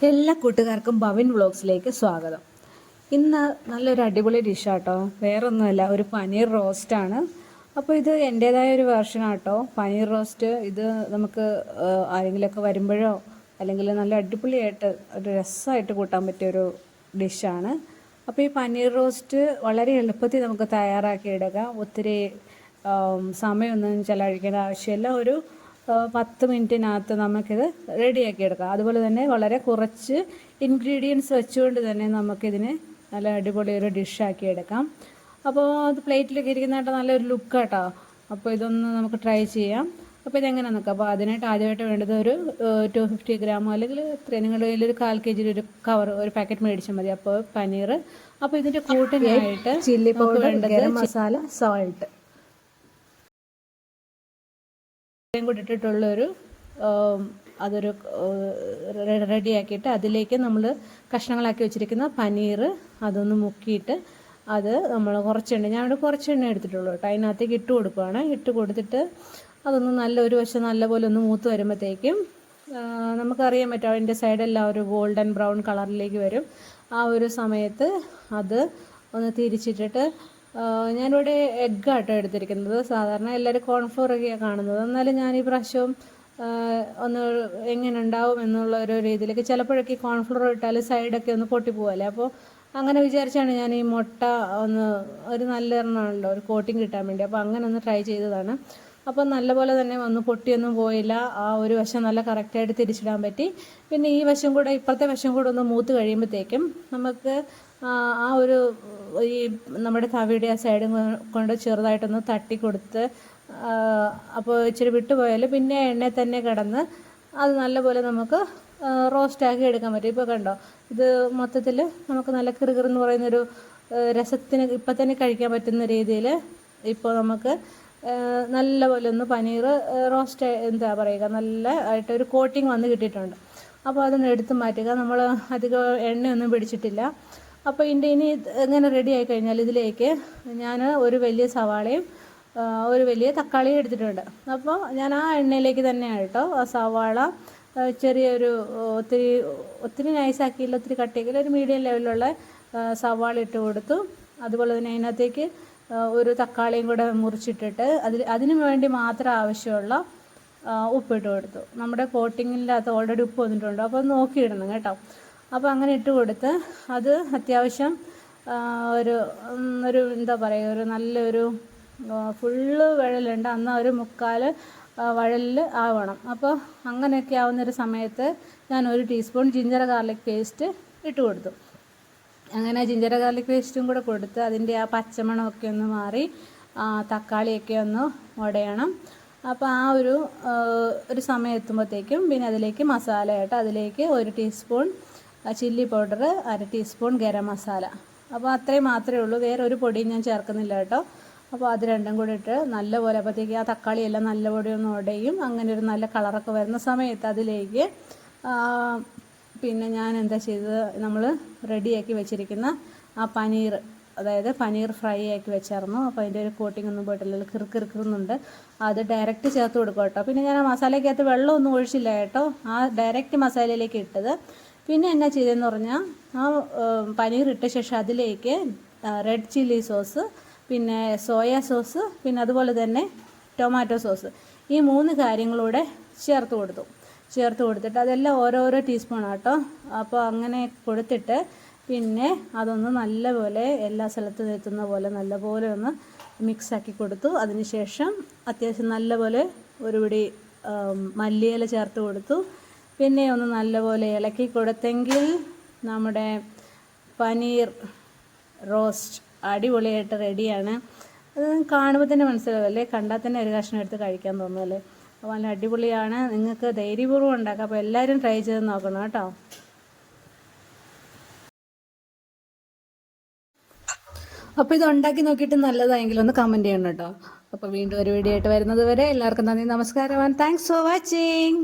എല്ലാ കൂട്ടുകാർക്കും ഭവിൻ വ്ളോഗ്സിലേക്ക് സ്വാഗതം. ഇന്ന് നല്ലൊരു അടിപൊളി ഡിഷാട്ടോ, വേറൊന്നുമല്ല, ഒരു പനീർ റോസ്റ്റാണ്. അപ്പോൾ ഇത് എൻ്റേതായ ഒരു വേർഷനാട്ടോ പനീർ റോസ്റ്റ്. ഇത് നമുക്ക് ആരെങ്കിലുമൊക്കെ വരുമ്പോഴോ അല്ലെങ്കിൽ നല്ല അടിപൊളിയായിട്ട് ഒരു രസമായിട്ട് കൂട്ടാൻ പറ്റിയൊരു ഡിഷാണ്. അപ്പോൾ ഈ പനീർ റോസ്റ്റ് വളരെ എളുപ്പത്തിൽ നമുക്ക് തയ്യാറാക്കിയെടുക്കാം. ഒത്തിരി സമയമൊന്നും ചിലവഴിക്കേണ്ട ആവശ്യമില്ല. ഒരു 10 മിനിറ്റിനകത്ത് നമുക്കിത് റെഡിയാക്കി എടുക്കാം. അതുപോലെ തന്നെ വളരെ കുറച്ച് ഇൻഗ്രീഡിയൻസ് വെച്ചുകൊണ്ട് തന്നെ നമുക്കിതിനെ നല്ല അടിപൊളി ഒരു ഡിഷാക്കി എടുക്കാം. അപ്പോൾ അത് പ്ലേറ്റിലൊക്കെ ഇരിക്കുന്നതായിട്ട് നല്ലൊരു ലുക്കാട്ടോ. അപ്പോൾ ഇതൊന്ന് നമുക്ക് ട്രൈ ചെയ്യാം. അപ്പോൾ ഇതെങ്ങനെ നോക്കാം. അപ്പോൾ അതിനായിട്ട് ആദ്യമായിട്ട് വേണ്ടത് ഒരു 250 ഗ്രാമോ അല്ലെങ്കിൽ ഇത്രയും നിങ്ങളുടെ കയ്യിൽ ഒരു 1/4 kg ഒരു കവർ ഒരു പാക്കറ്റ് മേടിച്ചാൽ മതി. അപ്പോൾ പനീർ. അപ്പോൾ ഇതിൻ്റെ കൂട്ടിനായിട്ട് ചില്ലി പൗഡർ വേണ്ടത്, ഗരം മസാല, സോൾട്ട് കൂടി ഇട്ടിട്ടുള്ളൊരു അതൊരു റെഡിയാക്കിയിട്ട് അതിലേക്ക് നമ്മൾ കഷ്ണങ്ങളാക്കി വെച്ചിരിക്കുന്ന പനീർ അതൊന്ന് മുക്കിയിട്ട് അത് നമ്മൾ ഞാനിവിടെ കുറച്ച് എണ്ണ എടുത്തിട്ടുള്ളൂ കേട്ടോ. അതിനകത്തേക്ക് ഇട്ട് കൊടുക്കുകയാണ്. ഇട്ട് കൊടുത്തിട്ട് അതൊന്ന് ഒരു വശം നല്ലപോലെ ഒന്ന് മൂത്ത് വരുമ്പോഴത്തേക്കും നമുക്കറിയാൻ പറ്റും അതിൻ്റെ സൈഡെല്ലാം ഒരു ഗോൾഡൻ ബ്രൗൺ കളറിലേക്ക് വരും. ആ ഒരു സമയത്ത് അത് ഒന്ന് തിരിച്ചിട്ടിട്ട് ഞാനിവിടെ എഗ്ഗാട്ടോ എടുത്തിരിക്കുന്നത്. സാധാരണ എല്ലാവരും കോൺഫ്ലോറൊക്കെയാണ് കാണുന്നത്. എന്നാലും ഞാൻ ഈ പ്രാവശ്യം ഒന്ന് എങ്ങനെ ഉണ്ടാവും എന്നുള്ള ഒരു രീതിയിലേക്ക്, ചിലപ്പോഴൊക്കെ കോൺഫ്ലോർ ഇട്ടാൽ സൈഡൊക്കെ ഒന്ന് പൊട്ടിപ്പോവല്ലേ. അപ്പോൾ അങ്ങനെ വിചാരിച്ചാണ് ഞാൻ ഈ മുട്ട ഒരു നല്ല എണ്ണമാണല്ലോ ഒരു കോട്ടിങ് കിട്ടാൻ വേണ്ടി. അപ്പോൾ അങ്ങനെ ഒന്ന് ട്രൈ ചെയ്തതാണ്. അപ്പോൾ നല്ലപോലെ തന്നെ പൊട്ടിയൊന്നും പോയില്ല. ആ ഒരു വശം നല്ല കറക്റ്റായിട്ട് തിരിച്ചിടാൻ പറ്റി. പിന്നെ ഈ വശം കൂടെ ഇപ്പോഴത്തെ വശം കൂടെ ഒന്ന് മൂത്ത് കഴിയുമ്പോഴത്തേക്കും നമുക്ക് ആ ഒരു ഈ നമ്മുടെ തവിയുടെ ആ സൈഡും കൊണ്ട് ചെറുതായിട്ടൊന്ന് തട്ടി കൊടുത്ത് അപ്പോൾ ഇച്ചിരി വിട്ടുപോയാൽ പിന്നെ എണ്ണയിൽ തന്നെ കിടന്ന് അത് നല്ലപോലെ നമുക്ക് റോസ്റ്റാക്കി എടുക്കാൻ പറ്റും. ഇപ്പോൾ കണ്ടോ, ഇത് മൊത്തത്തിൽ നമുക്ക് നല്ല കിറുകിറെന്ന് പറയുന്നൊരു രസത്തിന് ഇപ്പം തന്നെ കഴിക്കാൻ പറ്റുന്ന രീതിയിൽ ഇപ്പോൾ നമുക്ക് നല്ലപോലെ ഒന്ന് പനീർ റോസ്റ്റ് എന്താ പറയുക നല്ല ആയിട്ടൊരു കോട്ടിങ് വന്ന് കിട്ടിയിട്ടുണ്ട്. അപ്പോൾ അതൊന്ന് എടുത്ത് മാറ്റുക. നമ്മൾ അധികം എണ്ണയൊന്നും പിടിച്ചിട്ടില്ല. അപ്പോൾ ഇനി ഇങ്ങനെ റെഡി ആയി കഴിഞ്ഞാൽ ഇതിലേക്ക് ഞാൻ ഒരു വലിയ സവാളയും ഒരു വലിയ തക്കാളിയും എടുത്തിട്ടുണ്ട്. അപ്പോൾ ഞാൻ ആ എണ്ണയിലേക്ക് തന്നെയാണ് കേട്ടോ ആ സവാള ചെറിയൊരു ഒത്തിരി നൈസാക്കിയില്ല, ഒത്തിരി കട്ടിയാക്കിയില്ല, ഒരു മീഡിയം ലെവലിലുള്ള സവാള ഇട്ട് കൊടുത്തു. അതുപോലെ തന്നെ അതിനകത്തേക്ക് ഒരു തക്കാളിയും കൂടെ മുറിച്ചിട്ടിട്ട് അതിന് വേണ്ടി മാത്രം ആവശ്യമുള്ള ഉപ്പിട്ട് കൊടുത്തു. നമ്മുടെ കോട്ടിങ്ങിൻ്റെ അകത്ത് ഓൾറെഡി ഉപ്പ് വന്നിട്ടുണ്ട്. അപ്പോൾ നോക്കിയിടണം കേട്ടോ. അപ്പോൾ അങ്ങനെ ഇട്ട് കൊടുത്ത് അത് അത്യാവശ്യം ഒരു എന്താ പറയുക ഒരു നല്ലൊരു ഫുള്ള് വഴലുണ്ട് എന്നാൽ ഒരു 1/4 വഴലിൽ ആവണം. അപ്പോൾ അങ്ങനെയൊക്കെ ആവുന്നൊരു സമയത്ത് ഞാൻ 1 ടീസ്പൂൺ ജിഞ്ചർ ഗാർലിക് പേസ്റ്റ് ഇട്ട് കൊടുത്തു. അങ്ങനെ ജിഞ്ചർ ഗാർലിക് പേസ്റ്റും കൂടെ കൊടുത്ത് അതിൻ്റെ ആ പച്ചമണമൊക്കെ ഒന്ന് മാറി തക്കാളിയൊക്കെ ഒന്ന് ഉടയണം. അപ്പോൾ ആ ഒരു സമയം എത്തുമ്പോഴത്തേക്കും പിന്നെ അതിലേക്ക് മസാലയായിട്ട് അതിലേക്ക് 1 teaspoon chilli powder, 1/2 teaspoon garam masala. അപ്പോൾ അത്രയും മാത്രമേ ഉള്ളൂ, വേറെ ഒരു പൊടിയും ഞാൻ ചേർക്കുന്നില്ല കേട്ടോ. അപ്പോൾ അത് രണ്ടും കൂടി ഇട്ട് നല്ലപോലെ അപ്പോഴത്തേക്ക് ആ തക്കാളിയെല്ലാം നല്ലപോലെ ഒന്ന് ഉടയും. അങ്ങനെ ഒരു നല്ല കളറൊക്കെ വരുന്ന സമയത്ത് അതിലേക്ക് പിന്നെ ഞാൻ എന്താ ചെയ്തത്, നമ്മൾ റെഡിയാക്കി വെച്ചിരിക്കുന്ന ആ പനീർ, അതായത് പനീർ ഫ്രൈ ആക്കി വെച്ചായിരുന്നു. അപ്പോൾ അതിൻ്റെ ഒരു കോട്ടിംഗ് ഒന്നും പോയിട്ടില്ല, കിറുക്കിറുക്കുന്നുണ്ട്. അത് ഡയറക്റ്റ് ചേർത്ത് കൊടുക്കും കേട്ടോ. പിന്നെ ഞാൻ ആ മസാലയ്ക്കകത്ത് വെള്ളമൊന്നും ഒഴിച്ചില്ല കേട്ടോ, ആ ഡയറക്റ്റ് മസാലയിലേക്ക് ഇട്ടത്. പിന്നെ എന്നാ ചെയ്തതെന്ന് പറഞ്ഞാൽ ആ പനീർ ഇട്ട ശേഷം അതിലേക്ക് റെഡ് ചില്ലി സോസ്, പിന്നെ സോയാ സോസ്, പിന്നെ അതുപോലെ തന്നെ ടൊമാറ്റോ സോസ്, ഈ 3 കാര്യങ്ങളൂടെ ചേർത്ത് കൊടുത്തിട്ട് അതെല്ലാം ഓരോരോ ടീസ്പൂൺ ആട്ടോ. അപ്പോൾ അങ്ങനെ കൊടുത്തിട്ട് പിന്നെ അതൊന്ന് നല്ലപോലെ എല്ലാ സ്ഥലത്തും എത്തുന്ന പോലെ നല്ലപോലെ ഒന്ന് മിക്സാക്കി കൊടുത്തു. അതിനുശേഷം അത്യാവശ്യം നല്ലപോലെ ഒരു പിടി മല്ലിയില ചേർത്ത് കൊടുത്തു. പിന്നെ ഒന്ന് നല്ലപോലെ ഇളക്കി കൊടുത്തെങ്കിൽ നമ്മുടെ പനീർ റോസ്റ്റ് അടിപൊളിയായിട്ട് റെഡിയാണ്. അത് കാണുമ്പോൾ തന്നെ മനസ്സിലാവല്ലേ, കണ്ടാൽ തന്നെ ഒരു കഷ്ണം എടുത്ത് കഴിക്കാൻ തോന്നുമല്ലേ. അപ്പോൾ നല്ല അടിപൊളിയാണ്, നിങ്ങൾക്ക് ധൈര്യപൂർവ്വം ഉണ്ടാക്കാം. അപ്പോൾ എല്ലാവരും ട്രൈ ചെയ്ത് നോക്കണം കേട്ടോ. അപ്പോൾ ഇത് ഉണ്ടാക്കി നോക്കിയിട്ട് നല്ലതായെങ്കിൽ ഒന്ന് കമൻറ്റ് ചെയ്യണം കേട്ടോ. അപ്പോൾ വീണ്ടും ഒരു വീഡിയോ ആയിട്ട് വരുന്നത് വരെ എല്ലാവർക്കും നന്ദി, നമസ്കാരം, ആൻഡ് താങ്ക്സ് ഫോർ വാച്ചിങ്.